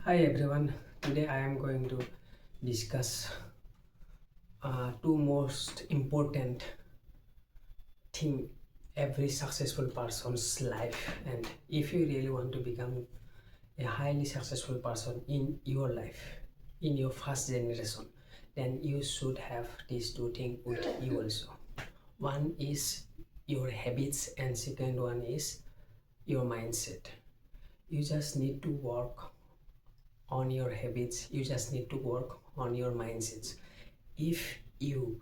Hi everyone, today I am going to discuss two most important thing every successful person's life. And if you really want to become a highly successful person in your life, in your first generation, then you should have these two things with you also. One is your habits and second one is your mindset. You just need to work on your habits, you just need to work on your mindsets. If you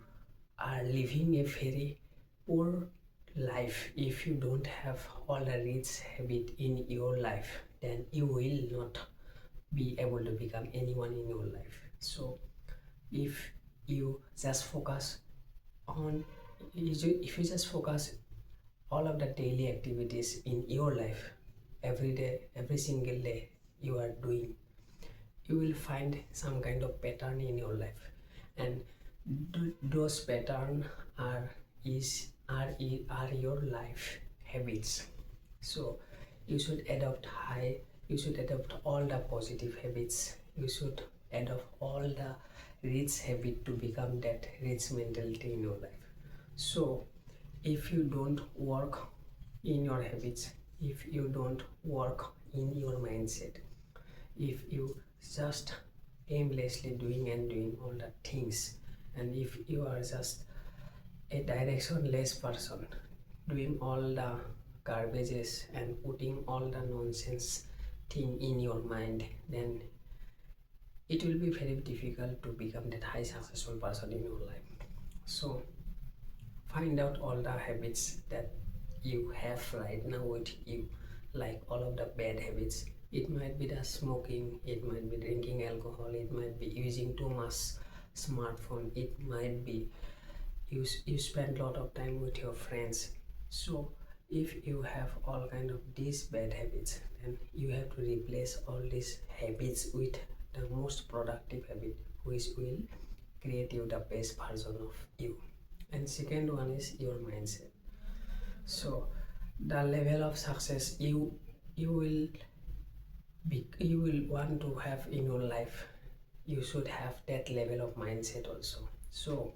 are living a very poor life, if you don't have all the rich habit in your life, then you will not be able to become anyone in your life. So if you just focus on if you just focus all of the daily activities in your life, every day, every single day you are doing, you will find some kind of pattern in your life, and those pattern are your life habits. So you should adopt all the positive habits. You should adopt all the rich habit to become that rich mentality in your life. So if you don't work in your habits, if you don't work in your mindset, if you just aimlessly doing all the things, and if you are just a directionless person doing all the garbages and putting all the nonsense thing in your mind, then it will be very difficult to become that high successful person in your life. So find out all the habits that you have right now with you, like all of the bad habits. It might be the smoking, it might be drinking alcohol, it might be using too much smartphone, it might be you spend a lot of time with your friends. So if you have all kind of these bad habits, then you have to replace all these habits with the most productive habit, which will create you the best version of you. And second one is your mindset. So the level of success you will want to have in your life, you should have that level of mindset also. So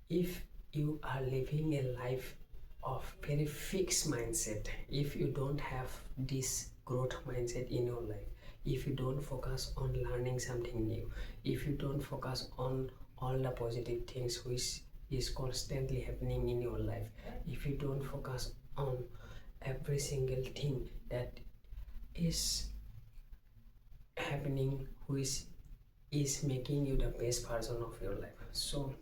if you are living a life of very fixed mindset, if you don't have this growth mindset in your life, if you don't focus on learning something new, if you don't focus on all the positive things which is constantly happening in your life, if you don't focus on every single thing that is happening which is making you the best version of your life, so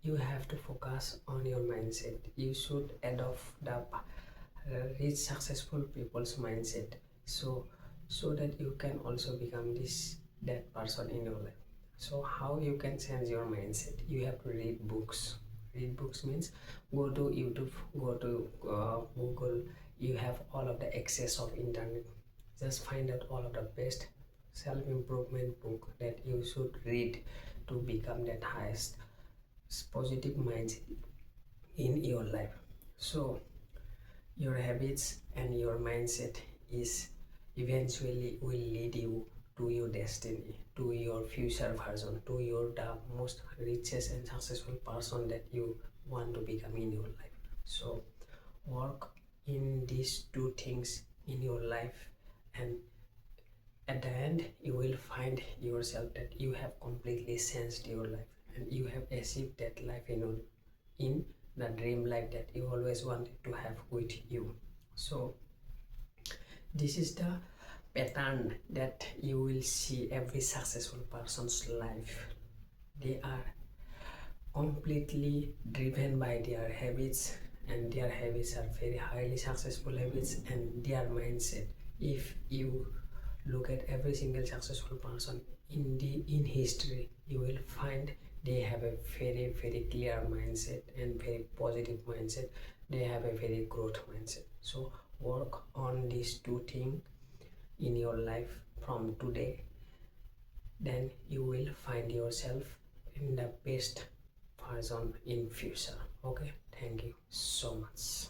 you have to focus on your mindset. You should adopt the rich successful people's mindset, so that you can also become that person in your life. So how you can change your mindset? You have to read books. Read books means go to YouTube, go to Google. You have all of the access of internet. Just find out all of the best self-improvement book that you should read to become that highest positive mindset in your life. So your habits and your mindset is eventually will lead you to your destiny, to your future version, to your the most richest and successful person that you want to become in your life. So work in these two things in your life, and at the end you will find yourself that you have completely changed your life, and you have achieved that life in the dream life that you always wanted to have with you. So this is the pattern that you will see every successful person's life. They are completely driven by their habits, and their habits are very highly successful habits, and their mindset. If you look at every single successful person in history, you will find they have a very clear mindset and very positive mindset. They have a very growth mindset. So work on these two things in your life from today, then you will find yourself in the best version in future. Okay, thank you so much.